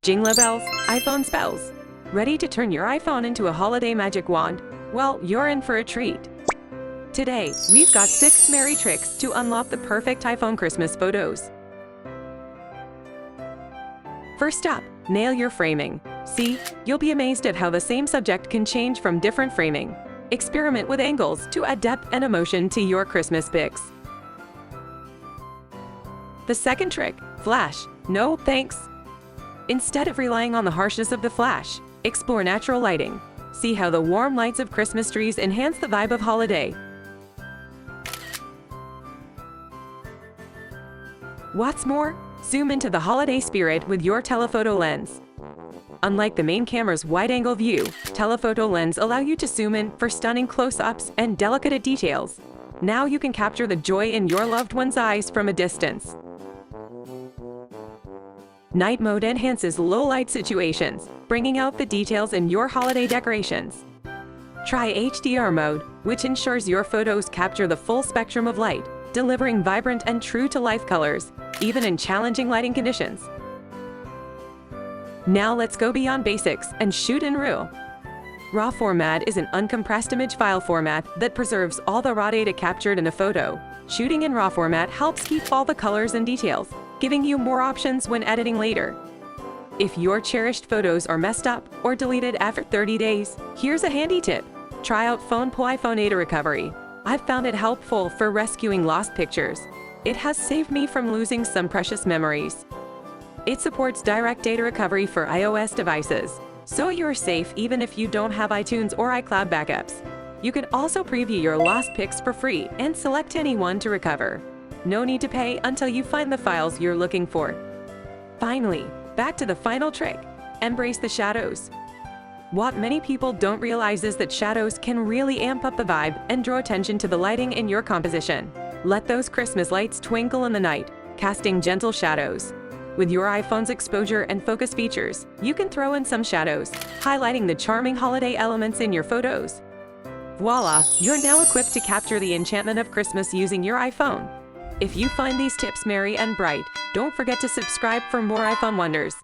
Jingle bells, iPhone spells. Ready to turn your iPhone into a holiday magic wand? Well, you're in for a treat. Today, we've got 6 merry tricks to unlock the perfect iPhone Christmas photos. First up, nail your framing. See, you'll be amazed at how the same subject can change from different framing. Experiment with angles to add depth and emotion to your Christmas pics. The second trick, flash. No, thanks. Instead of relying on the harshness of the flash, explore natural lighting. See how the warm lights of Christmas trees enhance the vibe of holiday. What's more, zoom into the holiday spirit with your telephoto lens. Unlike the main camera's wide-angle view, telephoto lens allow you to zoom in for stunning close-ups and delicate details. Now you can capture the joy in your loved one's eyes from a distance. Night mode enhances low-light situations, bringing out the details in your holiday decorations. Try HDR mode, which ensures your photos capture the full spectrum of light, delivering vibrant and true-to-life colors, even in challenging lighting conditions. Now let's go beyond basics and shoot in RAW. RAW format is an uncompressed image file format that preserves all the raw data captured in a photo. Shooting in RAW format helps keep all the colors and details, giving you more options when editing later. If your cherished photos are messed up or deleted after 30 days, here's a handy tip. Try out FonePaw iPhone data recovery. I've found it helpful for rescuing lost pictures. It has saved me from losing some precious memories. It supports direct data recovery for iOS devices, so you're safe even if you don't have iTunes or iCloud backups. You can also preview your lost pics for free and select any one to recover. No need to pay until you find the files you're looking for. Finally, back to the final trick. Embrace the shadows. What many people don't realize is that shadows can really amp up the vibe and draw attention to the lighting in your composition. Let those Christmas lights twinkle in the night, casting gentle shadows. With your iPhone's exposure and focus features, you can throw in some shadows, highlighting the charming holiday elements in your photos. Voila, you're now equipped to capture the enchantment of Christmas using your iPhone. If you find these tips merry and bright, don't forget to subscribe for more iPhone wonders.